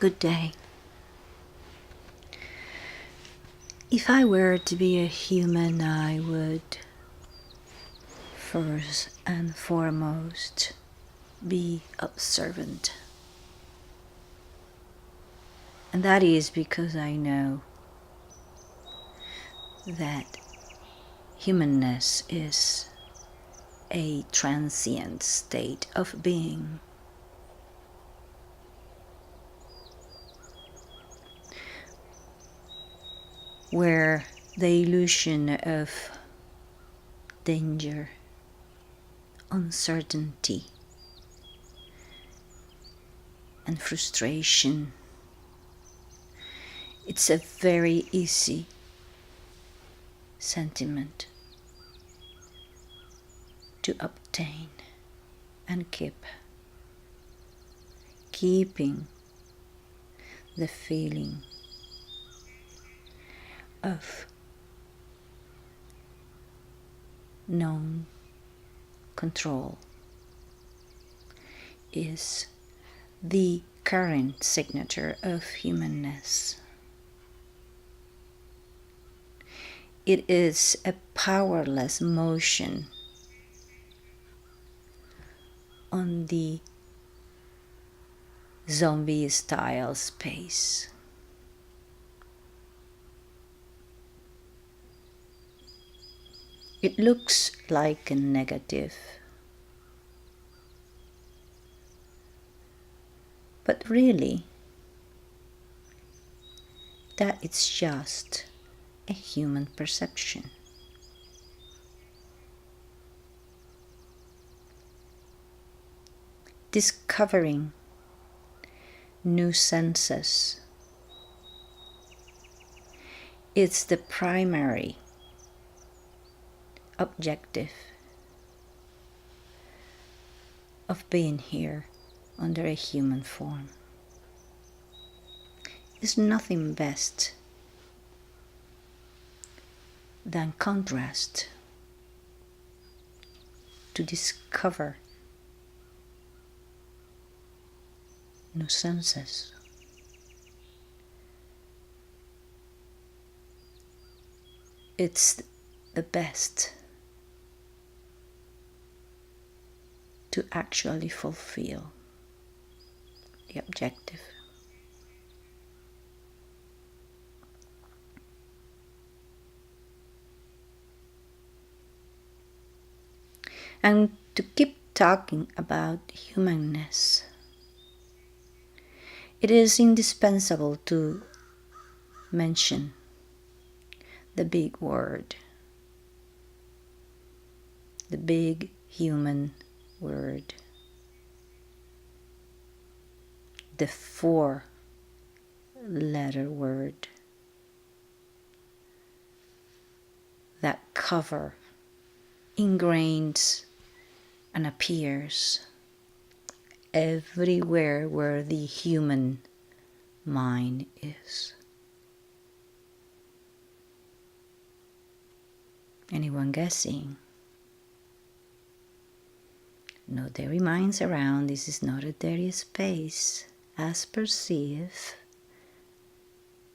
Good day. If I were to be a human, I would first and foremost be observant. And that is because I know that humanness is a transient state of being. Where the illusion of danger, uncertainty, and frustration, it's a very easy sentiment to obtain and keeping the feeling of known control is the current signature of humanness. It is a powerless motion on the zombie-style space. It looks like a negative, but really, that is just a human perception. Discovering new senses is the primary objective of being here under a human form. Is nothing best than contrast to discover new senses. It's the best to actually fulfill the objective. And to keep talking about humanness, it is indispensable to mention the big word, the big human word, the 4-letter word that cover, ingrains, and appears everywhere where the human mind is. Anyone guessing? No dirty minds around. This is not a dirty space. As perceive,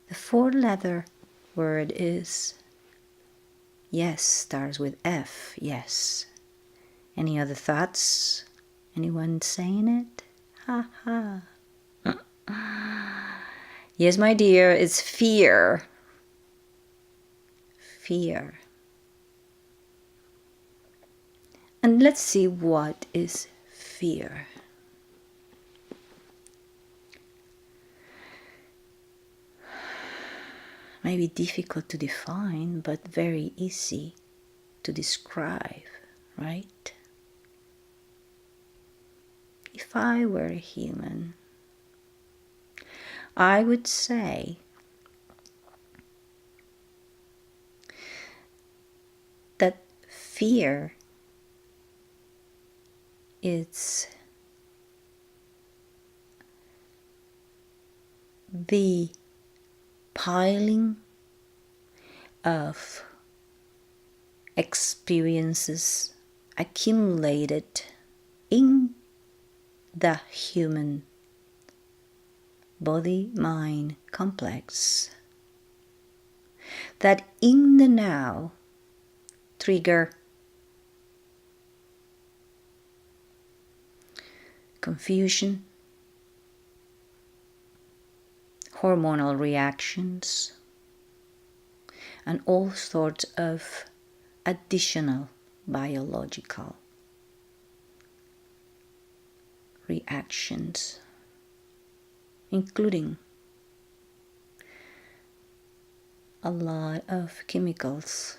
the 4-letter word is yes, starts with F, yes. Any other thoughts? Anyone saying it? Ha ha. Yes, my dear, it's fear. Fear. And let's see what is fear. Maybe difficult to define, but very easy to describe, right? If I were a human, I would say that fear is the piling of experiences accumulated in the human body-mind complex that in the now trigger confusion, hormonal reactions, and all sorts of additional biological reactions, including a lot of chemicals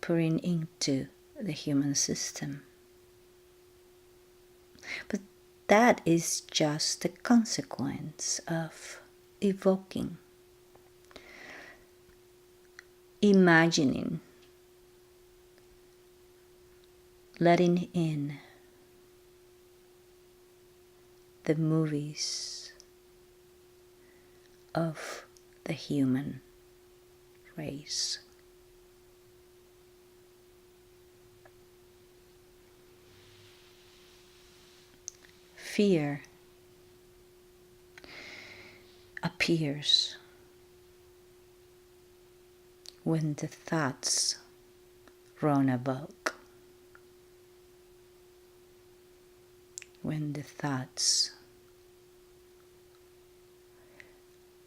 pouring into the human system. But that is just the consequence of evoking, imagining, letting in the movies of the human race. Fear appears when the thoughts run amok, when the thoughts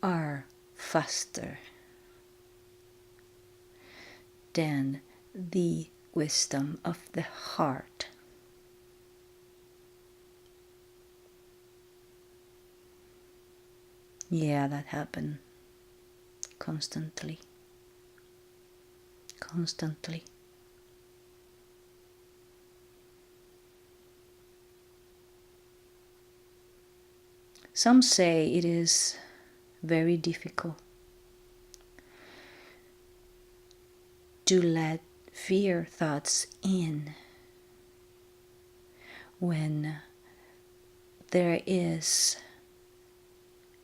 are faster than the wisdom of the heart. Yeah, that happened constantly. Some say it is very difficult to let fear thoughts in when there is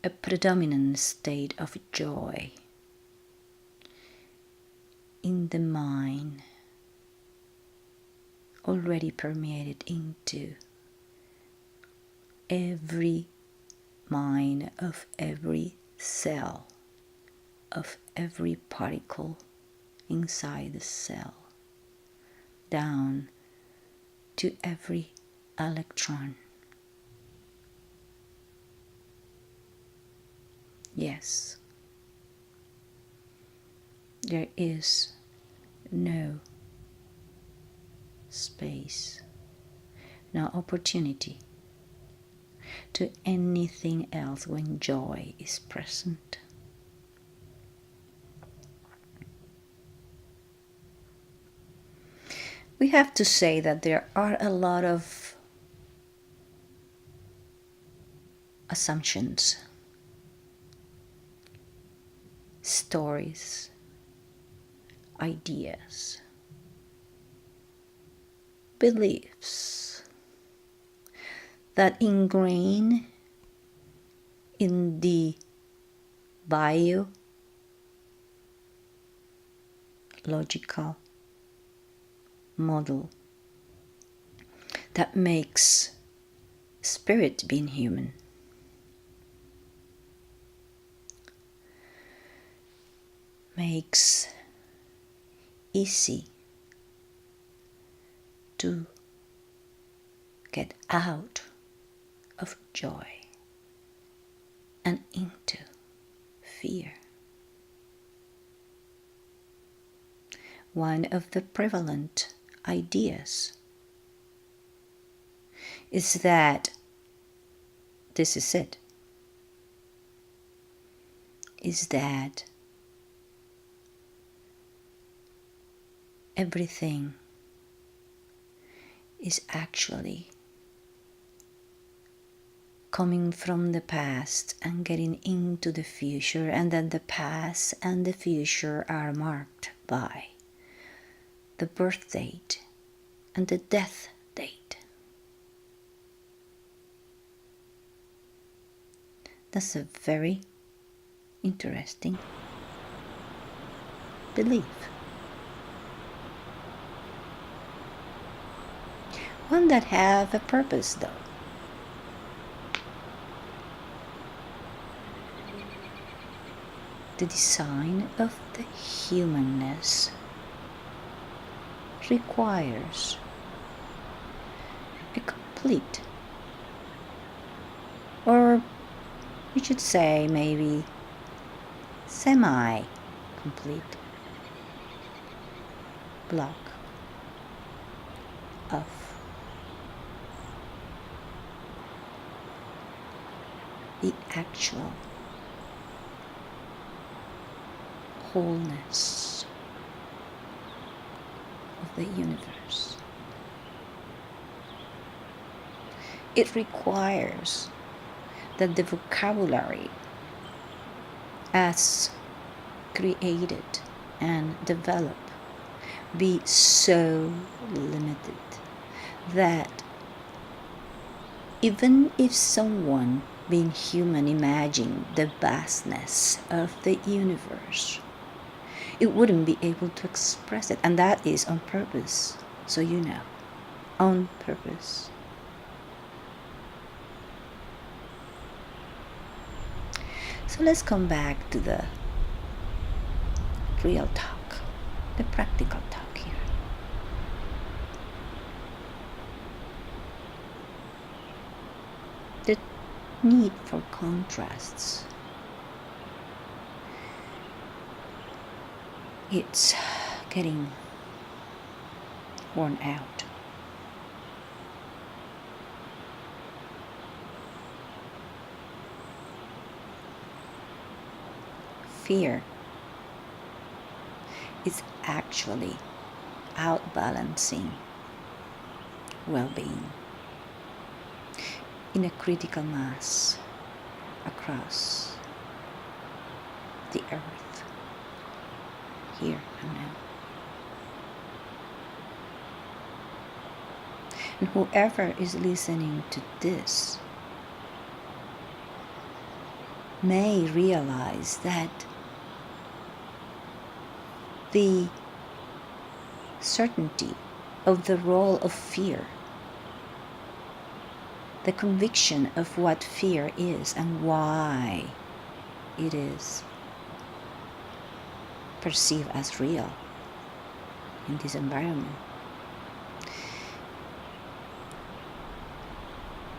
a predominant state of joy in the mind, already permeated into every mind of every cell, of every particle inside the cell, down to every electron. Yes, there is no space, no opportunity to anything else when joy is present. We have to say that there are a lot of assumptions, stories, ideas, beliefs that ingrain in the biological model that makes spirit being human. Makes easy to get out of joy and into fear. One of the prevalent ideas is that this is it, is that everything is actually coming from the past and getting into the future, and then the past and the future are marked by the birth date and the death date. That's a very interesting belief. One that have a purpose though. the design of the humanness requires a complete, or we should say maybe semi-complete block of the actual wholeness of the universe. It requires that the vocabulary as created and developed be so limited that even if someone being human imagined the vastness of the universe, it wouldn't be able to express it, and that is on purpose, so you know, on purpose. So let's come back to the real talk, the practical talk here. The need for contrasts. It's getting worn out. Fear is actually outbalancing well-being in a critical mass across the earth, here and now. And whoever is listening to this may realize that the certainty of the role of fear, the conviction of what fear is and why it is perceived as real in this environment.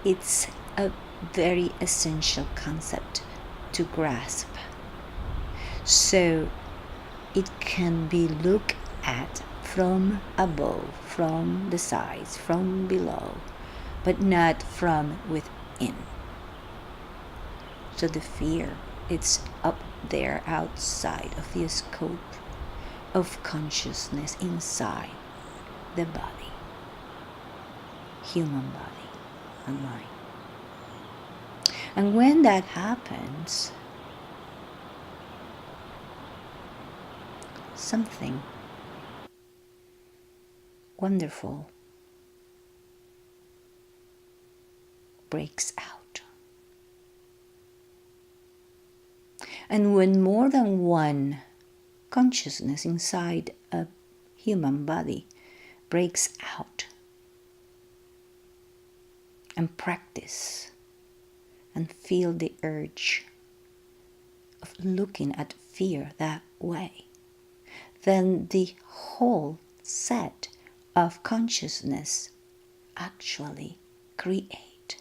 It's a very essential concept to grasp, so it can be looked at from above, from the sides, from below, but not from within. So the fear, it's up there outside of the scope of consciousness inside the body, human body and mind. And when that happens, something wonderful breaks out. And when more than one consciousness inside a human body breaks out and practice and feel the urge of looking at fear that way, then the whole set of consciousness actually create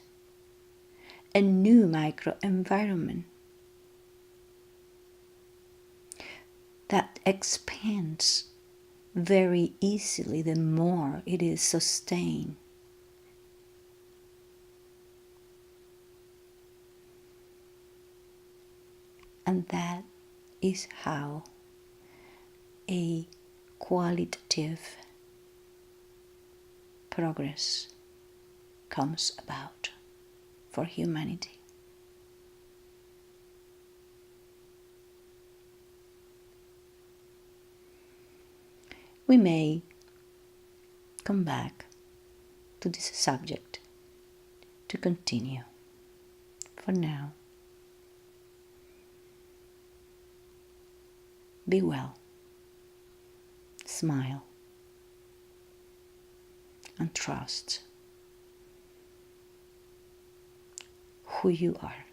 a new microenvironment that expands very easily the more it is sustained. And that is how a qualitative progress comes about for humanity. We may come back to this subject to continue. For now, be well, smile, and trust who you are.